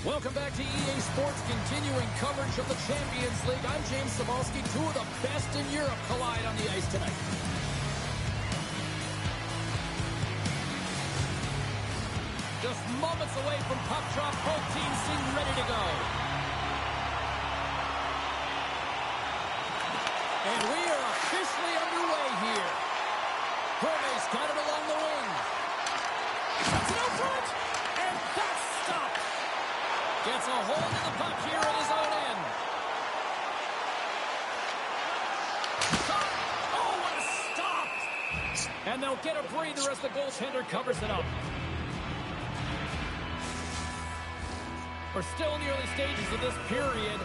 Welcome back to EA Sports, continuing coverage of the Champions League. I'm James Cebulski. Two of the best in Europe collide on the ice tonight. Just moments away from puck drop, both teams seem ready to go. And we are officially underway here. Hermes got it along the wing. Shuts it out front, and that's stopped. Gets a hold of the puck here at his own end. Shot. Oh, what a stop. And they'll get a breather as the goaltender covers it up. We're still in the early stages of this period.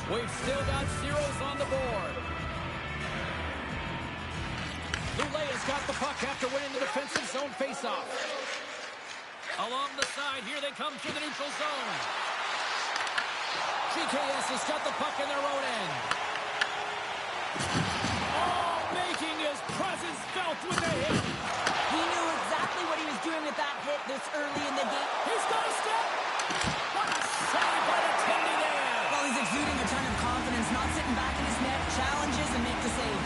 We've still got zeros on the board. Luleå's got the puck after winning the defensive zone faceoff. Along the side, here they come through the neutral zone. GKS has got the puck in their own end. Oh, making his presence felt with a hit. He knew exactly what he was doing with that hit this early in the game. He's got a step. What a save by the Tendy there. Well, he's exuding a ton of confidence, not sitting back in his net, challenges and make the save.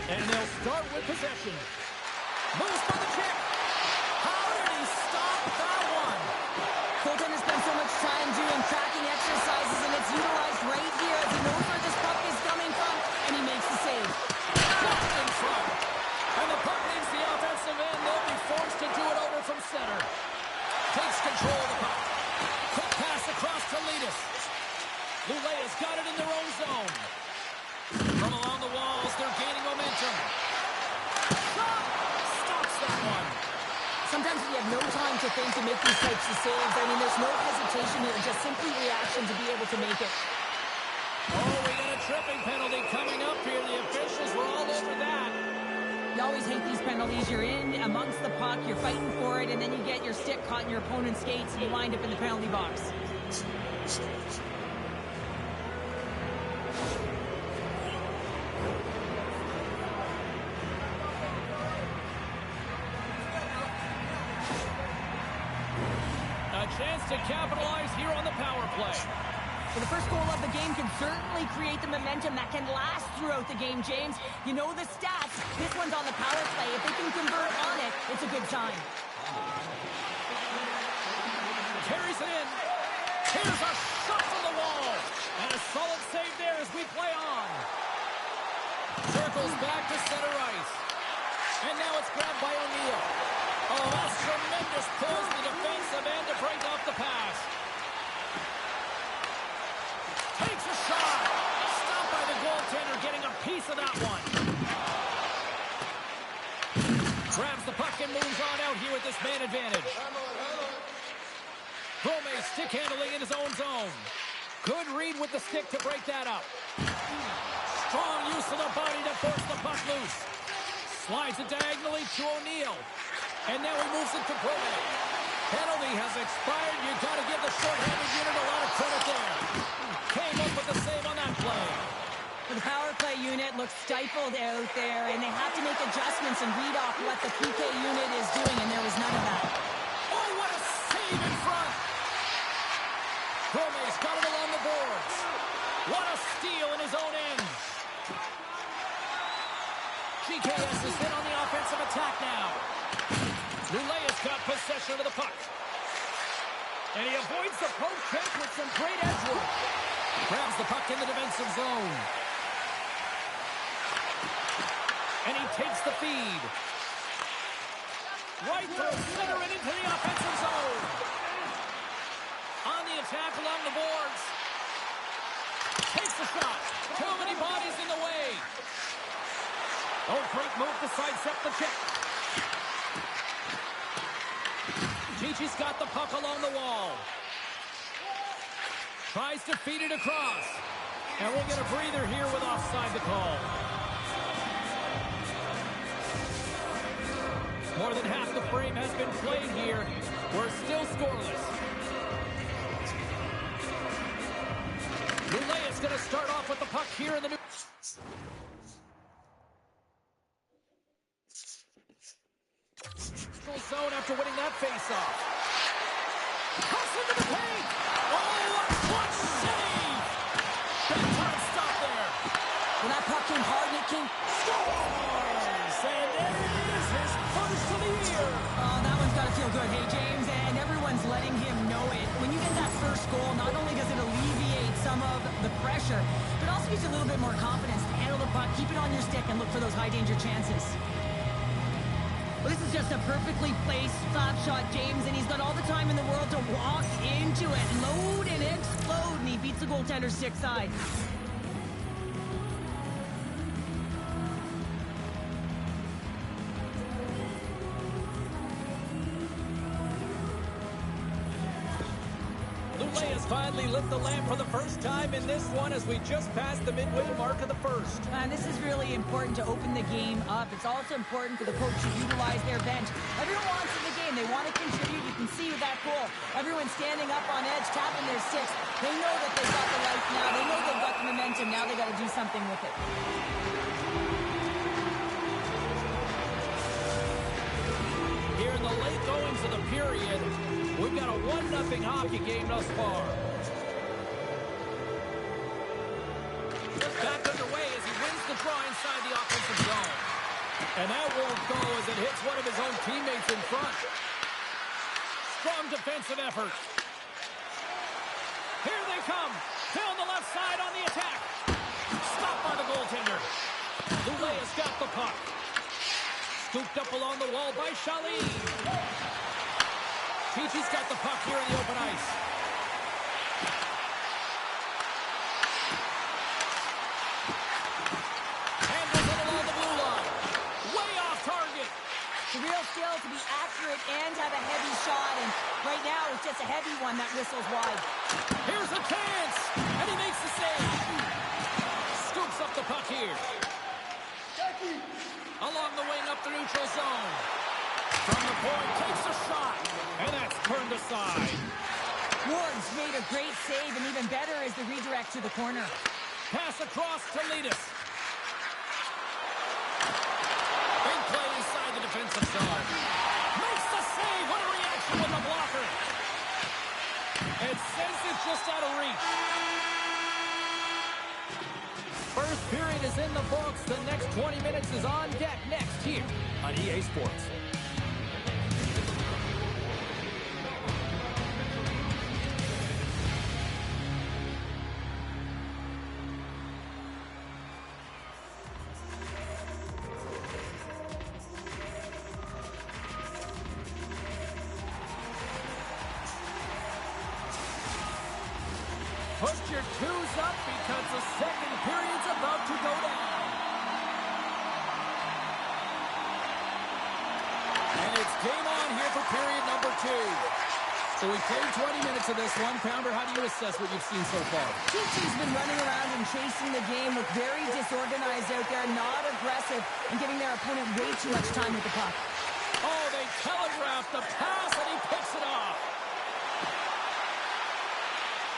And they'll start with possession. Moves by the check. How did he stop that one? Goaltender spends so much time doing tracking exercises, and it's utilized right here as he knows where this puck is coming from, and he makes the save. Blocked in front. And the puck leaves the offensive end. They'll be forced to do it over from center. Takes control of the puck. Quick pass across to Leadus. Luleå's got it in their own zone. From along the walls, they're gaining momentum. Shot! Stops that one. Sometimes you have no time to think to make these types of saves. I mean, there's no hesitation here, just simply reaction to be able to make it. Oh, we got a tripping penalty coming up here. The officials were all over that. You always hate these penalties. You're in amongst the puck, you're fighting for it, and then you get your stick caught in your opponent's skates, and you wind up in the penalty box. Chance to capitalize here on the power play. So the first goal of the game can certainly create the momentum that can last throughout the game, James. You know the stats. This one's on the power play. If they can convert on it, it's a good sign. Carries it in. Here's a shot from the wall. And a solid save there as we play on. Circles back to center ice. And now it's grabbed by O'Neill. Oh, that's tremendous pulls the defensive end to break off the pass. Takes a shot. Stopped by the goaltender, getting a piece of that one. Grabs the puck and moves on out here with this man advantage. Hermes stick handling in his own zone. Good read with the stick to break that up. Strong use of the body to force the puck loose. Slides it diagonally to O'Neill. And now he moves it to Brome. Penalty has expired. You got to give the short-handed unit a lot of credit there. Came up with the save on that play. The power play unit looks stifled out there, and they have to make adjustments and read off what the PK unit is doing, and there was none of that. Oh, what a save in front. Brome's got it along the boards. What a steal in his own end. GKS is in on the offensive attack now. Luleå's got possession of the puck. And he avoids the poke check with some great edge work. Grabs the puck in the defensive zone. And he takes the feed. Right through center and into the offensive zone. On the attack along the boards. Takes the shot. Too many bodies in the way. Oh, great move to sidestep the check. Tychy's got the puck along the wall. Tries to feed it across. And we'll get a breather here with offside the call. More than half the frame has been played here. We're still scoreless. Luleå is going to start off with the puck here in the neutral zone after winning that faceoff. Cuts into the paint. Oh, what save! Big time stop there. When that puck came hard and it came... Scores! And there it is, his first of the year. Oh, that one's got to feel good, hey, James? And everyone's letting him know it. When you get that first goal, not only does it alleviate some of the pressure, but also gives you a little bit more confidence to handle the puck, keep it on your stick, and look for those high-danger chances. Well, this is just a perfectly placed slap shot, James, and he's got all the time in the world to walk into it, load and explode, and he beats the goaltender's stick side. Luleå has finally lit the lamp for the first time in this one as we just passed the midway mark of the first. And this is really important to open the game up. It's also important for the coach to utilize their bench. Everyone wants in the game. They want to contribute. You can see with that goal, everyone's standing up on edge, tapping their sticks. They know that they've got the life now. They know they've got the momentum. Now they got to do something with it. Here in the late goings of the period, we've got a 1-0 hockey game thus far. Back underway as he wins the draw inside the offensive zone. And that won't go as it hits one of his own teammates in front. Strong defensive effort. Here they come. Down the left side on the attack. Stopped by the goaltender. Luleå's got the puck. Scooped up along the wall by Tychy. Tychy's got the puck here in the open ice. Handles it along the blue line. Way off target. The real skill to be accurate and have a heavy shot, and right now it's just a heavy one that whistles wide. Here's a chance, and he makes the save. Scoops up the puck here. Along the wing up the neutral zone. From the point, takes a shot, and that's turned aside. Ward's made a great save, and even better is the redirect to the corner. Pass across to Leadus. Big play inside the defensive zone. Makes the save. What a reaction with the blocker. And sends it just out of reach. First period is in the books. The next 20 minutes is on deck next here on EA Sports. Put your twos up because the second period's about to go down. And it's game on here for period number 2. So we played 20 minutes of this one. Pounder, how do you assess what you've seen so far? Tychy's been running around and chasing the game, look very disorganized out there, not aggressive, and giving their opponent way too much time with the puck. Oh, they telegraphed the pass, and he picks it off.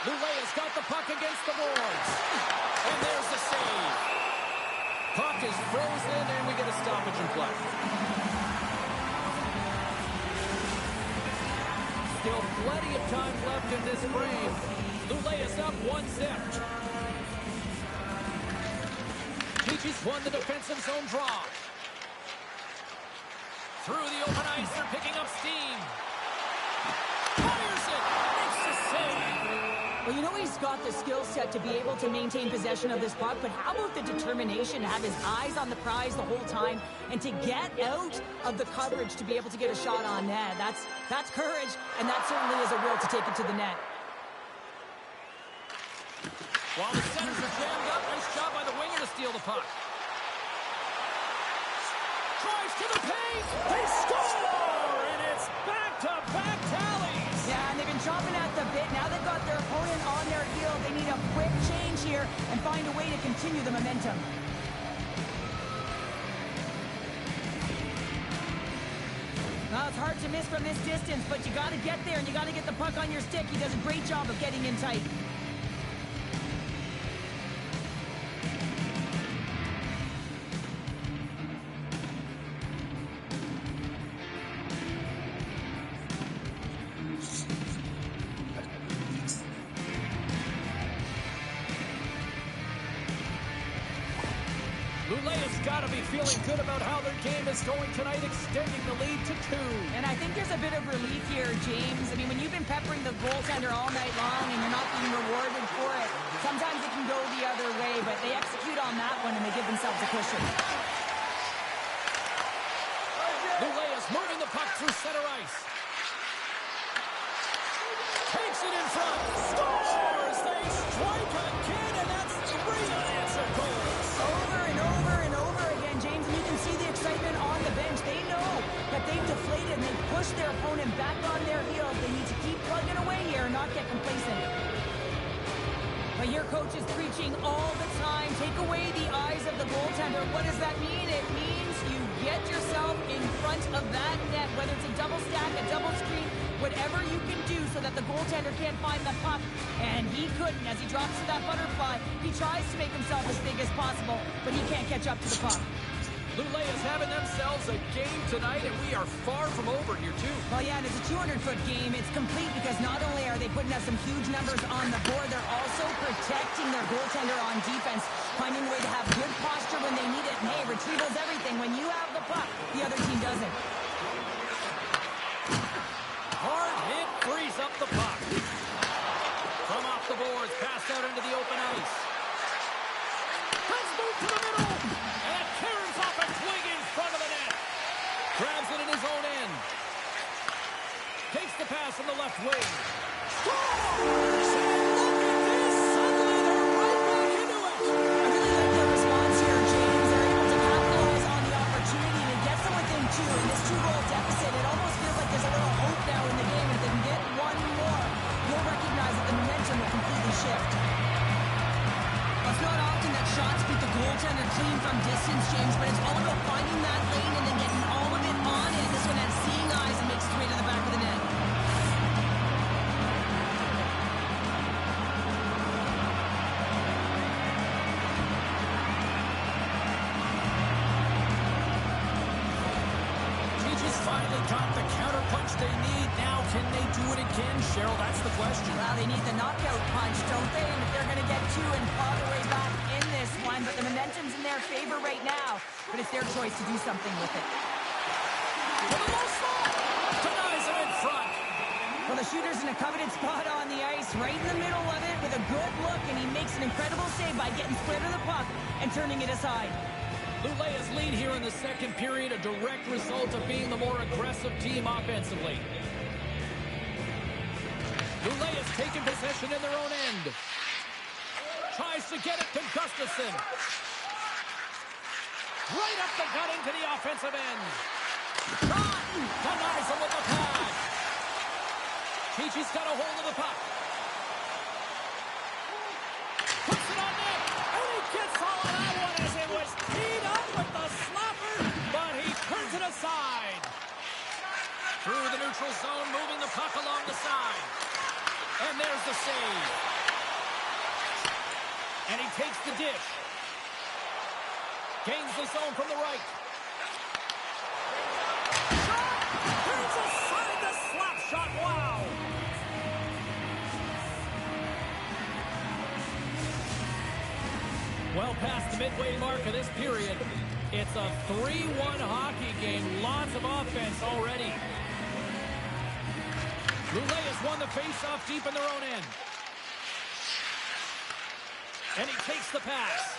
Luleå's got the puck against the boards. And there's the save. Puck is frozen, and we get a stoppage in play. Still plenty of time left in this frame. Luleå's up 1-0. Tychy's won the defensive zone draw. Through the open ice, they're picking up steam. Fires it. Makes the save. Well, you know he's got the skill set to be able to maintain possession of this puck, but how about the determination to have his eyes on the prize the whole time and to get out of the coverage to be able to get a shot on net? That's courage, and that certainly is a will to take it to the net. While the centers are jammed up, nice job by the winger to steal the puck. Drives to the paint. They score, and it's back-to-back tallies. Yeah, and they've been chopping at the bit. Now they've got their opponent on their heel. They need a quick change here and find continue the momentum. Well, it's hard to miss from this distance, but you got to get there and you got to get the puck on your stick. He does a great job of getting in tight. Luleå's got to be feeling good about how their game is going tonight, extending the lead to 2. And I think there's a bit of relief here, James. I mean, when you've been peppering the goaltender all night long and you're not being rewarded for it, sometimes it can go the other way, but they execute on that one and they give themselves a cushion. Luleå's moving the puck through center ice. Takes it in front. Scores! They strike again, and that's 3 unanswered goals. Over and over and over again, James, and you can see the excitement on the bench. They know that they've deflated and they've pushed their opponent back on their heels. They need to keep plugging away here and not get complacent. But your coach is preaching all the time. Take away the eyes of the goaltender. What does that mean? It means you get yourself in front of that net, whether it's a double stack, a double screen, whatever you can do so that the goaltender can't find the puck. And he couldn't. As he drops to that butterfly, he tries to make himself as big as possible, but he can't catch up to the puck. Luleå's having themselves a game tonight, and we are far from over here, too. Well, yeah, and it's a 200-foot game. It's complete because not only are they putting up some huge numbers on the board, they're also protecting their goaltender on defense, finding a way to have good posture when they need it. And, hey, retrieval's everything. When you have the puck, the other team doesn't. Hard hit frees up the puck. From off the boards, passed out into the open ice. Let's move to the middle. And it tears off a swing in front of the net. Grabs it in his own end. Takes the pass from the left wing. Scores! And look at this. Suddenly they're right back into it. I really like their response here, James. They're able to capitalize on the opportunity and it gets them within 2. In this 2-goal deficit, it almost feels like there's a little hope now in the game. If they can get one more, you'll recognize that the momentum will completely shift. It's not often that shots beat the goaltender clean from distance, James, but it's all about finding that lane and then getting all of it on it. This one has seeing eyes and makes its way to the back of the net. Tychy's finally got the counterpunch they need. Now, can they do it again, Cheryl? That's the question. Well, they need the knockout punch, don't they? And if they're going to get 2 and claw their way back in this one, but the momentum's in their favor right now. But it's their choice to do something with it. For the low slot. Denies him in front. Well, the shooter's in a coveted spot on the ice, right in the middle of it with a good look, and he makes an incredible save by getting split of the puck and turning it aside. Luleå's lead here in the second period, a direct result of being the more aggressive team offensively. Luleå's taken possession in their own end. Tries to get it to Gustafsson. Right up the gut into the offensive end. Shot! Denies him with the pad. Tychy's got a hold of the puck. Puts it on net. And he gets all of that one as it was teed up with the slapper, but he turns it aside. Through the neutral zone, moving the puck along the side. And there's the save. And he takes the dish. Gains the zone from the right. Shot! Turns aside the slap shot. Wow! Well past the midway mark of this period. It's a 3-1 hockey game. Lots of offense already. Luleå's won the faceoff deep in their own end. And he takes the pass.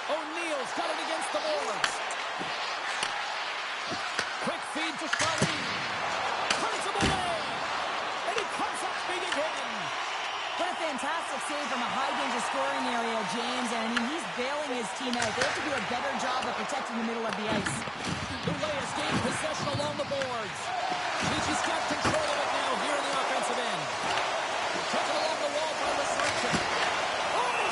O'Neill's got it against the boards. Quick feed to Charlie. Turns him away. And he comes up big again. What a fantastic save from a high-danger scoring area, James. And I mean, he's bailing his team out. They have to do a better job of protecting the middle of the ice. Luleå's gained possession along the boards. Tychy's got control of it now here in the offensive end. Taken along the wall by Lysarchuk. Oh, he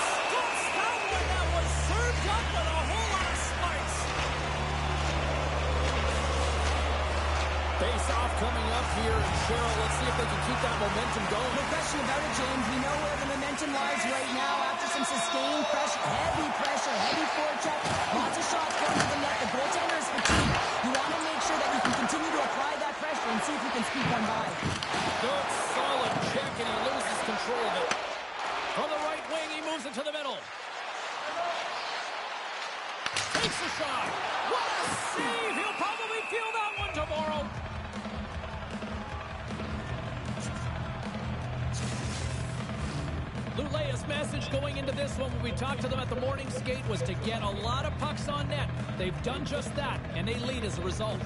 Cheryl, let's see if they can keep that momentum going. No question about it, James. We know where the momentum lies right now after some sustained pressure, heavy forecheck, lots of shots going to the net. The goaltender is fatigued. You want to make sure that you can continue to apply that pressure and see if you can squeak one by. Good, solid check, and he loses control of it. From the right wing, he moves it to the middle. Takes a shot. What a save! He'll probably feel that one tomorrow. Luleå's message going into this one when we talked to them at the morning skate was to get a lot of pucks on net. They've done just that, and they lead as a result.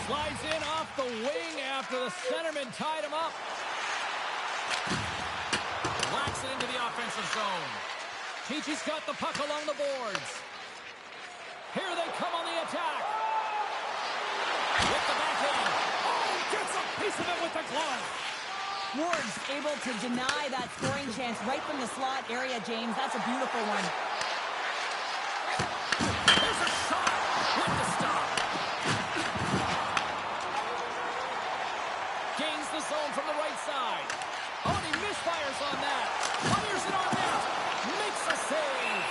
Slides in off the wing after the centerman tied him up. Locks it into the offensive zone. Tychy's got the puck along the boards. Here they come on the attack. With the backhand. Oh, gets a piece of it with the glove. Ward's able to deny that scoring chance right from the slot area, James. That's a beautiful one. There's a shot with the stop. Gains the zone from the right side. Oh, and he misfires on that. Fires it on net. Makes a save.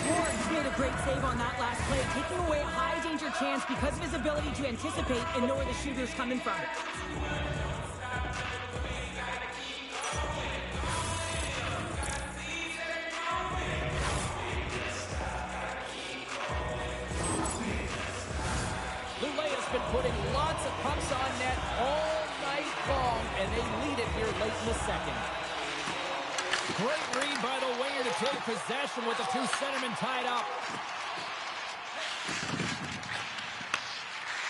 Ward's made a great save on that last play, taking away a high-danger chance because of his ability to anticipate and know where the shooter's coming from. Luleå's been putting lots of pucks on net all night long, and they lead it here late in the second. Great read by the winger to take possession with the two centermen tied up.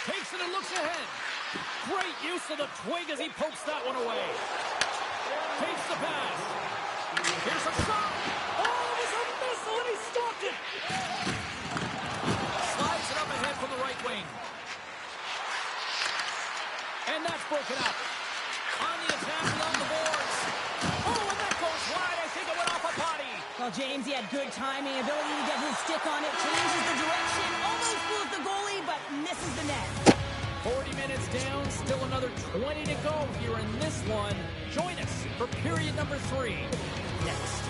Takes it and looks ahead. Great use of the twig as he pokes that one away. Takes the pass. Here's a shot. Oh, it was a missile and he stopped it. Slides it up ahead from the right wing. And that's broken up. On the attack along the boards. Oh, and that goes wide. I think it went off a body. Well, James, he had good timing, ability to get his stick on it, changes the direction, almost fools the goalie, but misses the net. 40 minutes down, still another 20 to go here in this one. Join us for period number 3 next.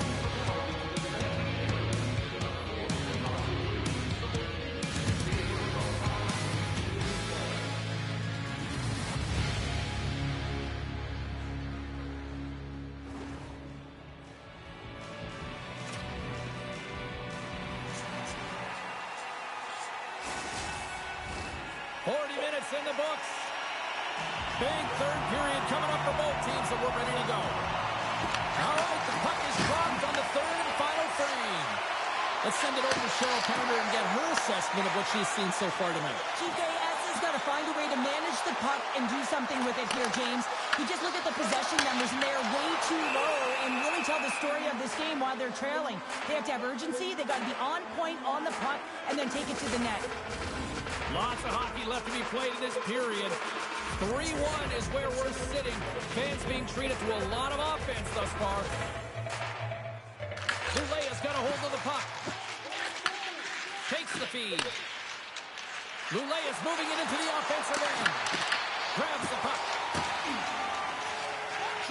In the books. Big third period coming up for both teams, and we're ready to go. All right, the puck is dropped on the third and final frame. Let's send it over to Cheryl Pounder and get her assessment of what she's seen so far tonight. GKS has got to find a way to manage the puck and do something with it here, James. You just look at the possession numbers, and they are way too low and really tell the story of this game while they're trailing. They have to have urgency. They got to be on point on the puck and then take it to the net. Lots of hockey left to be played in this period. 3-1 is where we're sitting. Fans being treated to a lot of offense thus far. Luleå's got a hold of the puck. Takes the feed. Luleå's moving it into the offensive end. Grabs the puck.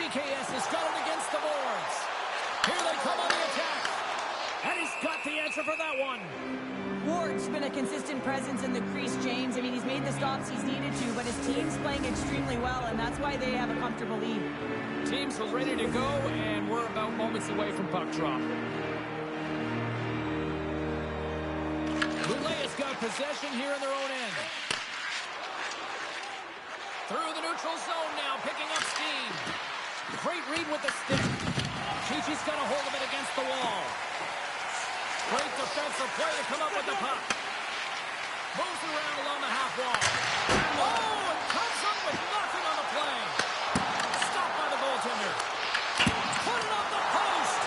GKS has got it against the boards. Here they come on the attack. And he's got the answer for that one. Ward's been a consistent presence in the crease, James. I mean, he's made the stops he's needed to, but his team's playing extremely well, and that's why they have a comfortable lead. Teams are ready to go, and we're about moments away from puck drop. Luleå's got possession here in their own end. Through the neutral zone now, picking up steam. Great read with the stick. Tychy's got a hold of it against the wall. Great defensive play to come up with the puck. Moves around along the half wall. Oh, it comes up with nothing on the play. Stopped by the goaltender. Put it on the post.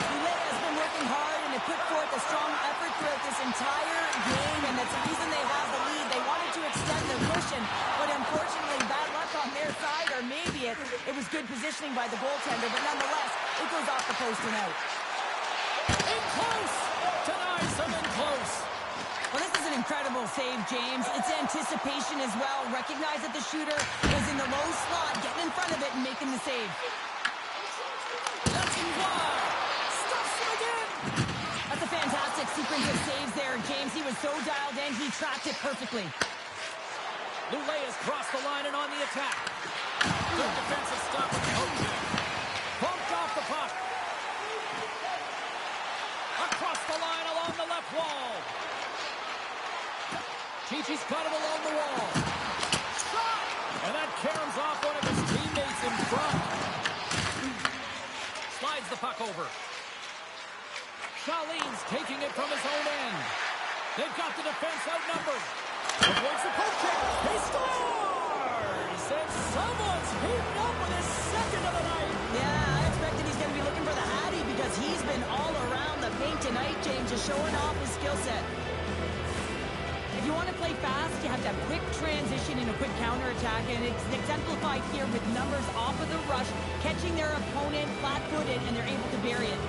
Luleå has been working hard and they put forth a strong effort throughout this entire game, and that's the reason they have the lead. They wanted to extend their cushion, but unfortunately bad luck on their side, or maybe it was good positioning by the goaltender, but nonetheless, it goes off the post and out. In close. Denies him in close. incredible save, James. It's anticipation as well. Recognize that the shooter was in the low slot, getting in front of it and making the save. Let's fly. Stuffs him again. That's a fantastic sequence of saves there, James. He was so dialed in, he tracked it perfectly. Luleå has crossed the line and on the attack. Good defensive stop with the poke check. Bumped off the puck. Across the line along the left wall. Tychy's got him along the wall. Shot! And that caroms off one of his teammates in front. Slides the puck over. Charlene's taking it from his own end. They've got the defense outnumbered. Avoids the poke check. He scores! And someone's heating up with his second of the night. Yeah, I expected he's going to be looking for the Hattie because he's been all around the paint tonight, James, just showing off his skill set. If you want to play fast, you have to have quick transition and a quick counterattack, and it's exemplified here with numbers off of the rush, catching their opponent flat-footed, and they're able to bury it.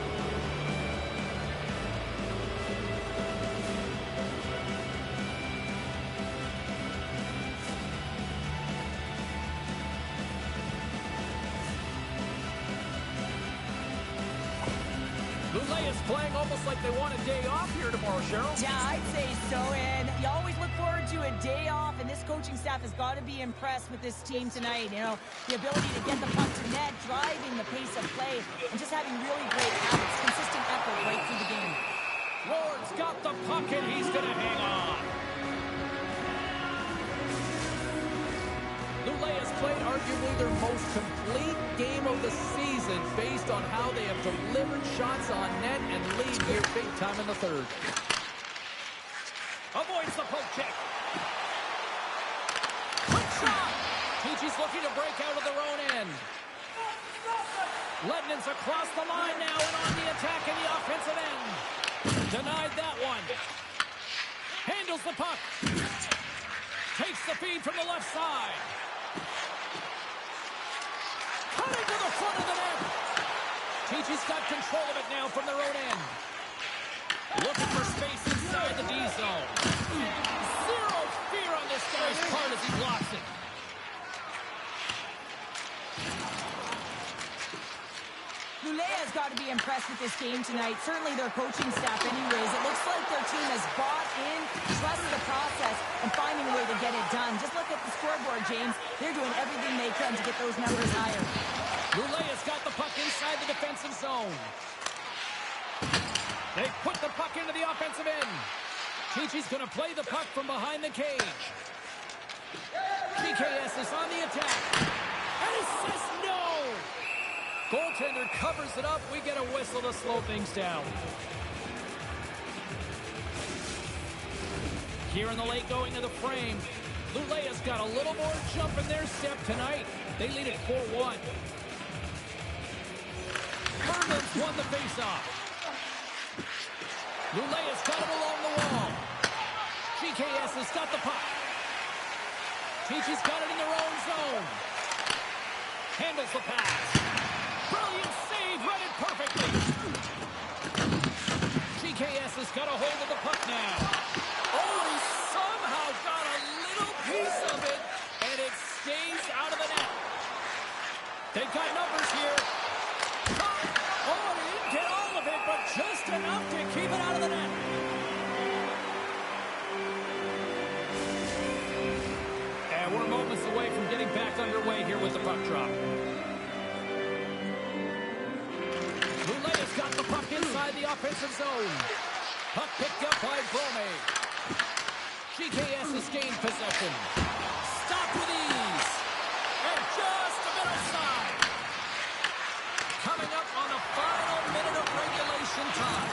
Luleå is playing almost like they want a day off here tomorrow, Cheryl. Yeah, I'd say so, and you always look forward to a day off, and this coaching staff has got to be impressed with this team tonight. You know, the ability to get the puck to net, driving the pace of play, and just having really great habits, consistent effort right through the game. Ward's got the puck, and he's going to hang on. Luleå has played arguably their most complete game of the season based on how they have delivered shots on net and lead here big time in the third. Avoids the poke check. Quick shot. Tychy's looking to break out of their own end. Ledman's across the line now and on the attack in the offensive end. Denied that one. Handles the puck. Takes the feed from the left side. Cutting to the front of the net. Tychy's got control of it now from their own end. Looking for space inside the D zone. Zero fear on this guy's part as he blocks it. Luleå's got to be impressed with this game tonight. Certainly their coaching staff anyways. It looks like their team has bought in, trusted the process, and finding a way to get it done. Just look at the scoreboard, James. They're doing everything they can to get those numbers higher. Luleå's got the puck inside the defensive zone. They put the puck into the offensive end. Tychy's going to play the puck from behind the cage. GKS is on the attack. And he says no! Goaltender covers it up. We get a whistle to slow things down. Here in the late going to the frame. Luleå's got a little more jump in their step tonight. They lead it 4-1. Berglund's won the faceoff. Luleå's got him along the wall. GKS has got the puck. Tychy's got it in their own zone. Handles the pass. Brilliant save, read it perfectly. GKS has got a hold of the puck now. Oh, he somehow got a little piece of it, and it stays out of the net. They've got numbers here. Oh, he didn't get all of it, but just enough to keep it out of the net. And we're moments away from getting back underway here with the puck drop. Luleå's got the puck inside the offensive zone. Puck picked up by Brome. GKS has gained possession. Stopped with ease. And just a bit offside. Coming up on the final minute of regulation time.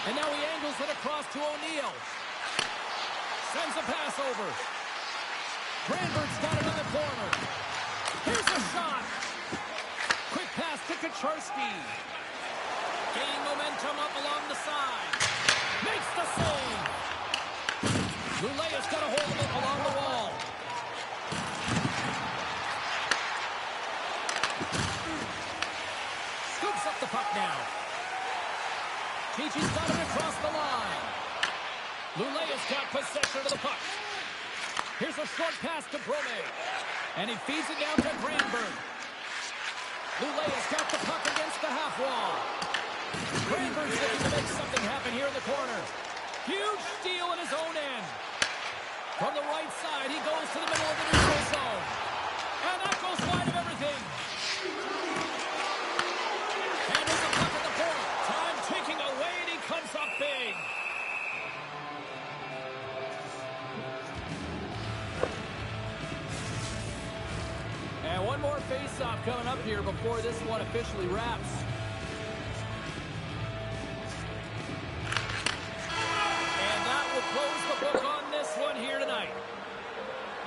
And now he angles it across to O'Neill. Sends a pass over. Brandberg's got it in the corner. Here's a shot. Quick pass to Kacharski. Gaining momentum up along the side. Makes the save. Luleå's got a hold of it along the wall. Scoops up the puck now. Tychy's got it across the line. Luleå's got possession of the puck. Here's a short pass to Brome. And he feeds it down to Granberg. Luleå's got the puck against the half wall. Granberg's looking to make something happen here in the corner. Huge steal in his own end. From the right side, he goes to the middle of the neutral zone. And that goes wide of everything. And there's a puck at the point. Time ticking away, and he comes up big. And one more face-off coming up here before this one officially wraps. And that will close the book on this one here tonight.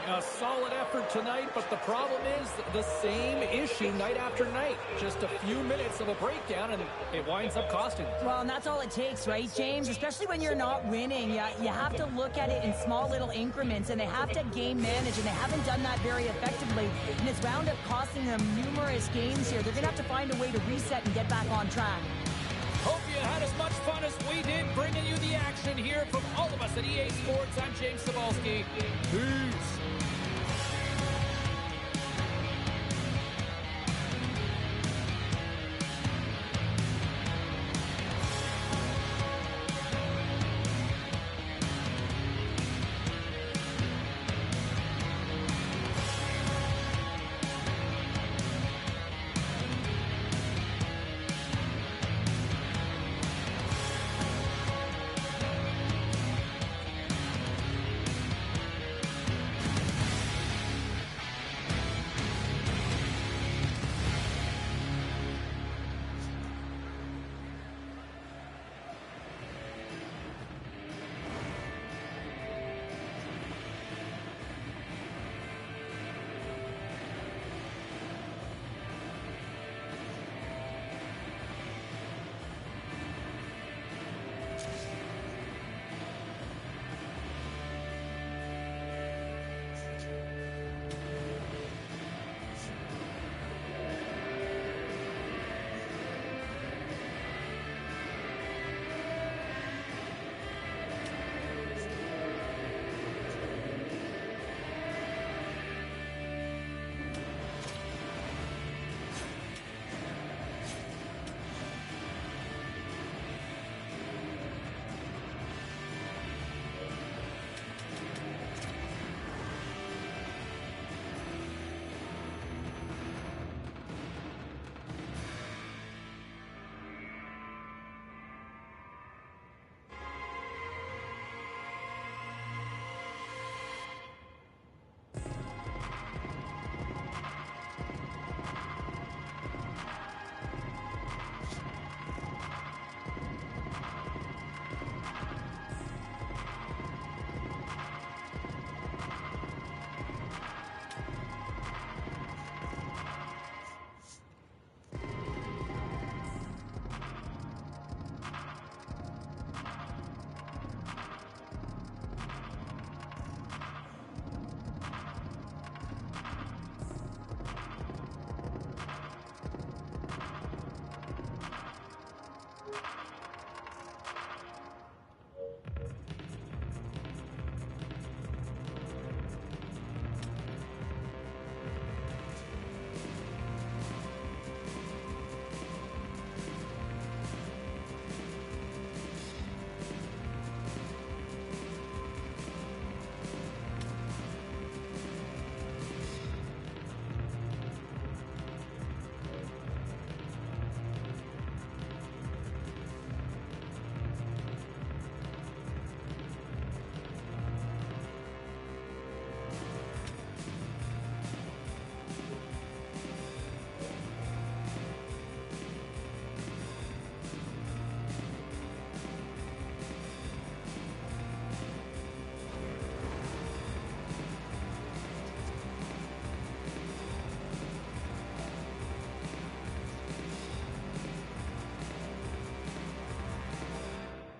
A solid effort tonight, but the problem is the same issue night after night. Just a few minutes of a breakdown, and it winds up costing. Well, and that's all it takes, right, James? Especially when you're not winning. You have to look at it in small little increments, and they have to game manage, and they haven't done that very effectively. And it's wound up costing them numerous games here. They're going to have to find a way to reset and get back on track. Hope you had as much fun as we did bringing you the action here from all of us at EA Sports. I'm James Cebulski. Peace.